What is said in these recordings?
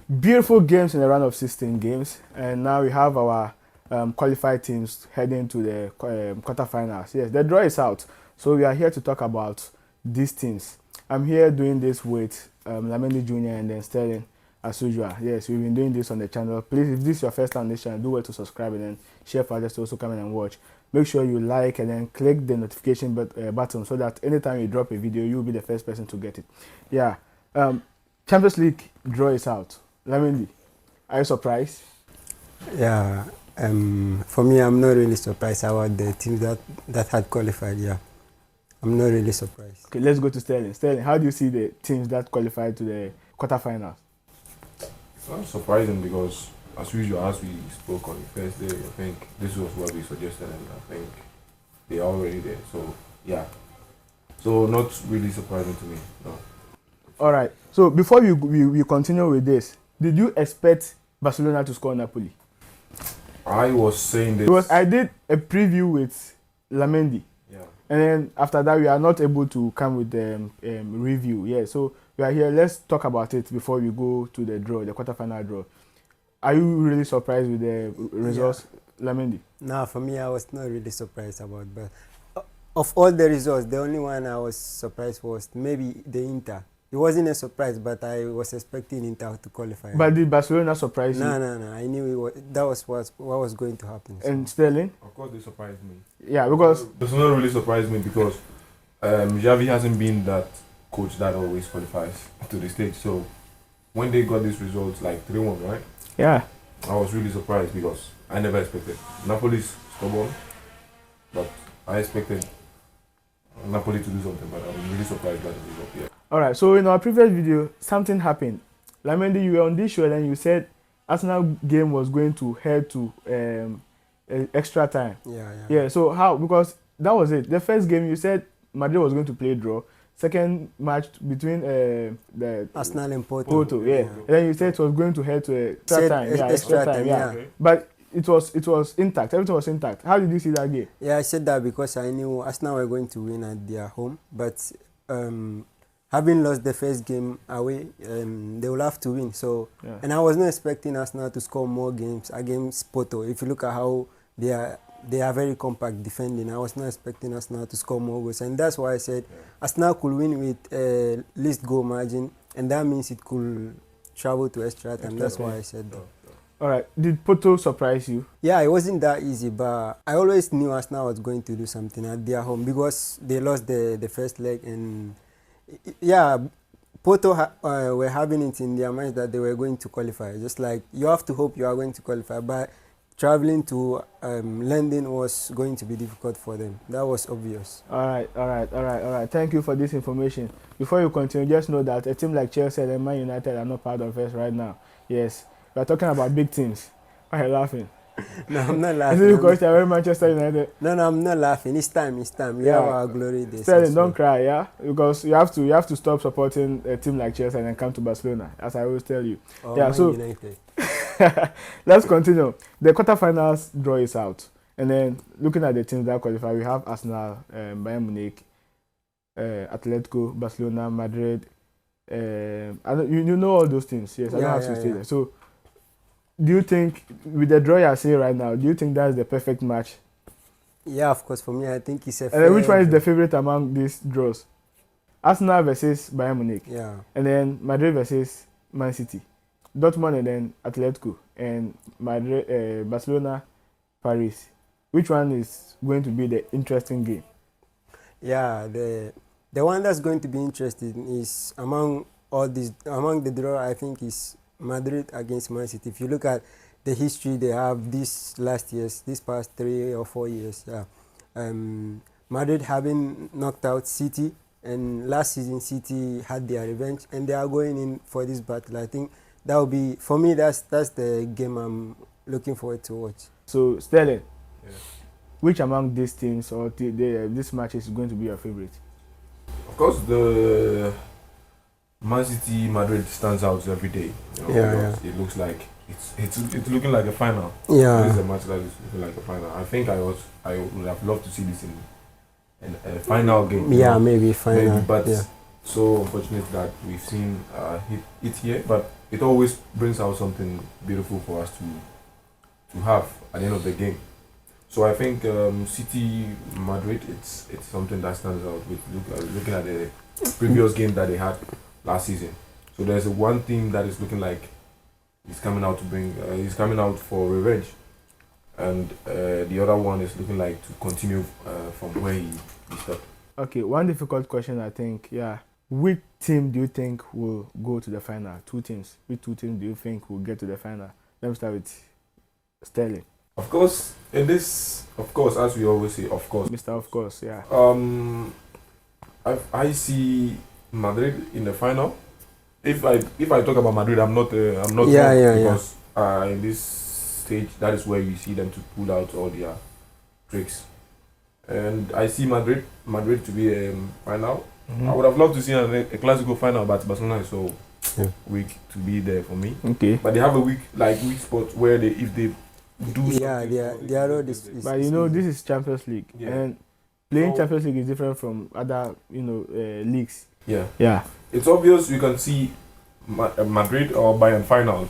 Beautiful games in a round of 16 games, and now we have our qualified teams heading to the quarterfinals. Yes, the draw is out, so we are here to talk about these teams. I'm here doing this with Lamendi Jr. and then Sterling, as usual. Yes, we've been doing this on the channel. Please, if this is your first time on this channel, do well to subscribe and then share for others to also come in and watch. Make sure you like and then click the notification button so that anytime you drop a video, you'll be the first person to get it. Yeah, Champions League draw is out. Lamendi, are you surprised? Yeah, for me, I'm not really surprised about the teams that had qualified. Yeah, I'm not really surprised. Okay, let's go to Sterling. Sterling, how do you see the teams that qualified to the quarterfinals? It's not surprising because, as usual, as we spoke on the first day, I think this was what we suggested, and I think they are already there. So, yeah. So, not really surprising to me, no. All right. So, before we continue with this, did you expect Barcelona to score Napoli? I was saying this. Because I did a preview with Lamendi. Yeah. And then after that, we are not able to come with the review. Yeah, so we are here. Let's talk about it before we go to the draw, the quarterfinal draw. Are you really surprised with the results, Lamendi? No, for me, I was not really surprised about. But of all the results, the only one I was surprised was maybe the Inter. It wasn't a surprise, but I was expecting Inter to qualify. But did Barcelona surprise you? No. I knew that was what was going to happen. And Sterling? Of course, they surprised me. Yeah, because Does not really surprise me because Xavi hasn't been that coach that always qualifies to the stage. So when they got these results, like 3-1, right? yeah. I was really surprised because I never expected. Napoli's stubborn, but I expected Napoli to do something, but I'm really surprised by the result. Yeah. All right. So in our previous video, something happened. Lamendi, you were on this show and you said Arsenal game was going to head to extra time. Yeah. So how? Because that was it. The first game you said Madrid was going to play draw. Second match between the Arsenal and Porto. Yeah. And then you said it was going to head to extra time. Yeah, extra time. Yeah. Okay. But it was intact. Everything was intact. How did you see that game? Yeah, I said that because I knew Arsenal were going to win at their home, but having lost the first game away, they will have to win. So, Yeah. and I was not expecting Arsenal to score more games against Porto. If you look at how they are very compact defending, I was not expecting Arsenal to score more goals, and that's why I said Arsenal could win with least goal margin, and that means it could travel to extra time. That's why I said that. All right. Did Porto surprise you? Yeah, it wasn't that easy, but I always knew Arsenal was going to do something at their home because they lost the first leg, and yeah, Porto were having it in their minds that they were going to qualify. Just like you have to hope you are going to qualify, but traveling to London was going to be difficult for them. That was obvious. All right. Thank you for this information. Before you continue, just know that a team like Chelsea and Man United are not part of us right now. Yes, we are talking about big teams. Why are you laughing? No, I'm not laughing. Is it because you are Manchester United? No, I'm not laughing. It's time. We have our glory days. Sterling, don't cry, yeah? Because you have to stop supporting a team like Chelsea and then come to Barcelona, as I always tell you. Oh, yeah, Man so United. let's continue. The quarterfinals draw is out. And then looking at the teams that qualify, we have Arsenal, Bayern Munich, Atletico, Barcelona, Madrid. You know all those teams. Yes, I don't have to say that. So, do you think, with the draw you are seeing right now, do you think that's the perfect match? Yeah, of course. For me, I think it's a And then which one is the favorite among these draws? Arsenal versus Bayern Munich. Yeah. And then Madrid versus Man City. Dortmund and then Atletico. And Madrid, Barcelona, Paris. Which one is going to be the interesting game? Yeah, the one that's going to be interesting is among the draw, I think is Madrid against Man City. If you look at the history they have this past 3 or 4 years, Madrid having knocked out City, and last season City had their revenge, and they are going in for this battle. I think that will be, for me, that's the game I'm looking forward to watch. So, Sterling, which among these teams or this match is going to be your favorite? Of course, the Man City Madrid stands out every day. It looks like it's looking like a final. Yeah, it is a match that is looking like a final. I think I would have loved to see this in a final game. Yeah, maybe final. But so unfortunate that we've seen it here. But it always brings out something beautiful for us to have at the end of the game. So I think City Madrid, it's something that stands out with looking at the previous game that they had last season. So there's one team that is looking like he's coming out for revenge, and the other one is looking like to continue from where he stopped. Okay, one difficult question, I think. Yeah, which team do you think will go to the final? Two teams. Which two teams do you think will get to the final? Let me start with Sterling. Of course, as we always say, of course. Mr. Of course, yeah. I see Madrid in the final. If I talk about Madrid, I'm not wrong, because in this stage, that is where you see them to pull out all their tricks. And I see Madrid to be a final. I would have loved to see a classical final, but Barcelona is so weak to be there for me. Okay. But they have a weak spot where if they do their road is but you know, this is Champions League, and playing Champions League is different from other leagues. Yeah. It's obvious you can see Madrid or Bayern final.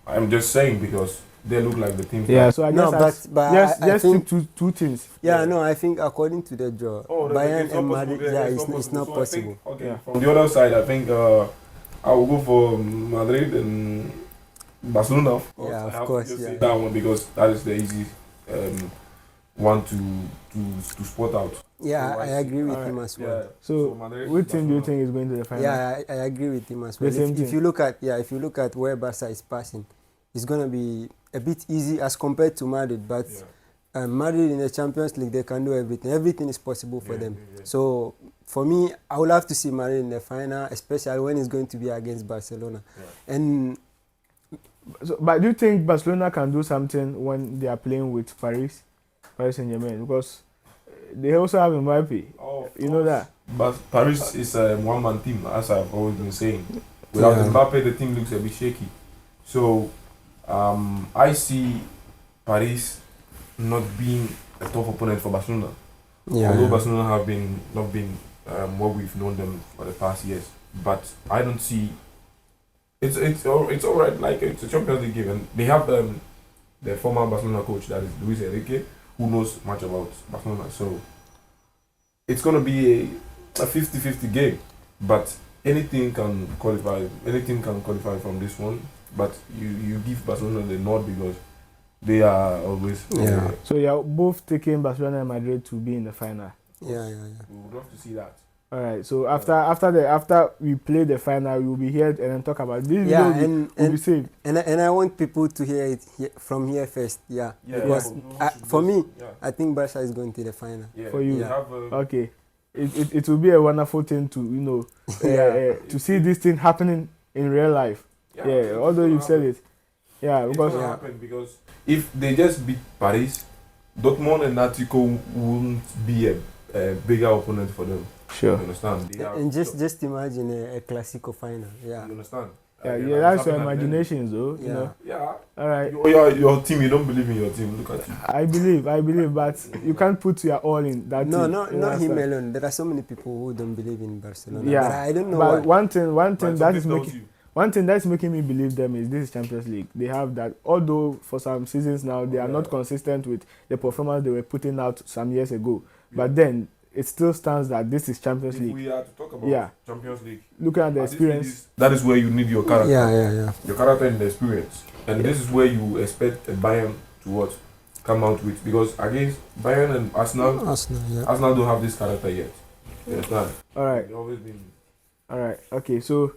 I'm just saying because they look like the teams. Yeah, so I guess I think two teams. Yeah, no, I think according to the draw, Bayern and Madrid, it's not possible. From the other side, I think I will go for Madrid and Barcelona. Of course. That one because that is the easy one to spot out. Yeah, I agree with him as well. So which team do you think is going to the final? Yeah, I agree with him as well. If you look at where Barca is passing, it's gonna be a bit easy as compared to Madrid. But Madrid in the Champions League, they can do everything. Everything is possible for them. So for me, I would love to see Madrid in the final, especially when it's going to be against Barcelona. And but do you think Barcelona can do something when they are playing with Paris Saint-Germain? Because they also have Mbappe. You know that. But Paris is a one-man team, as I've always been saying. Without Mbappe, the team looks a bit shaky. So I see Paris not being a tough opponent for Barcelona. Although Barcelona have not been what we've known them for the past years. But I don't see. It's all right. Like it's a Champions League game, and they have the former Barcelona coach, that is Luis Enrique, who knows much about Barcelona. So it's gonna be a 50-50 game, but anything can qualify. Anything can qualify from this one. But you give Barcelona the nod because they are always. So you're both taking Barcelona and Madrid to be in the final. Yeah. We would love to see that. All right. So after we play the final, we will be here and then talk about this. And will be saved. And I want people to hear it from here first. Because for me, I think Barca is going to the final. For you, okay. It will be a wonderful thing to to see this thing happening in real life. Although you said it. Because it happen because if they just beat Paris, Dortmund and Atletico won't be a bigger opponent for them. Sure. You understand? And just imagine a Clasico final. You understand? That's your imaginations, though. You know. All right. Your team. You don't believe in your team. Look at you. I believe, but you can't put your all in that. No, team. not him alone. There are so many people who don't believe in Barcelona. But I don't know. But one thing that is making me believe them is this is Champions League. They have that. Although for some seasons now they are not consistent with the performance they were putting out some years ago, but then it still stands that this is Champions League. If we are to talk about Champions League, looking at the experience, that is where you need your character. Your character and the experience, and this is where you expect a Bayern to come out with, because against Bayern and Arsenal don't have this character yet. You understand? All right. They've always been. All right. Okay. So.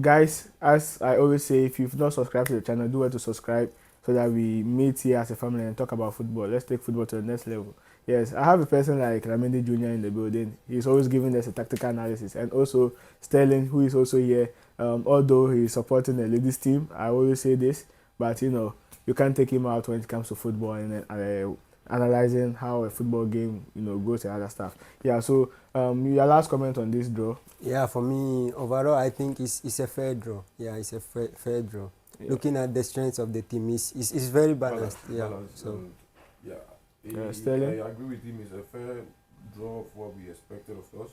Guys, as I always say, if you've not subscribed to the channel, do well to subscribe so that we meet here as a family and talk about football. Let's take football to the next level. Yes, I have a person like Ramende Jr. in the building. He's always giving us a tactical analysis. And also Sterling, who is also here. Although he's supporting the ladies team, I always say this, but you can't take him out when it comes to football and analyzing how a football game, goes and other stuff. So your last comment on this draw? For me, overall, I think it's a fair draw. It's a fair draw. Looking at the strengths of the team, it's very balanced. Sterling? I agree with him. It's a fair draw of what we expected of us.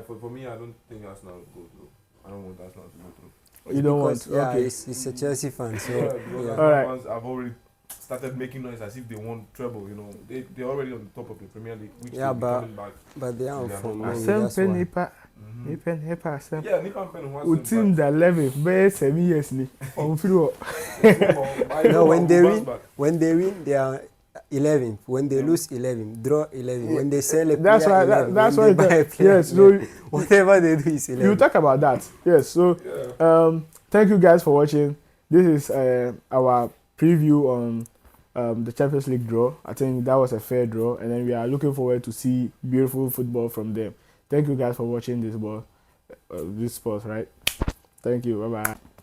For me, I don't think Arsenal will go through. I don't want Arsenal to go through. You don't want? Because, yeah, Okay. it's a Chelsea fan, so Yeah, because yeah. All right. Arsenal fans have already started making noise as if they want treble. You know, they're already on the top of the Premier League, which Yeah, they'll be but- coming back. But they are on Yeah, form, but maybe Asem that's why. Nipa. Mhm. Nipa asem. Yeah, Nick and Penn O wants team that 11 bẹ́ẹ̀ 7 years ni. On feel. No, when they win, they are 11. When they lose, 11. Draw 11. When they sell a player, That's why. 11. That's when why. they buy a player, Yes. 11. So Whatever they do is 11. you talk about that. Yes. So thank you guys for watching. This is our preview on the Champions League draw. I think that was a fair draw, and then we are looking forward to see beautiful football from them. Thank you guys for watching this sport, right? Thank you. Bye bye.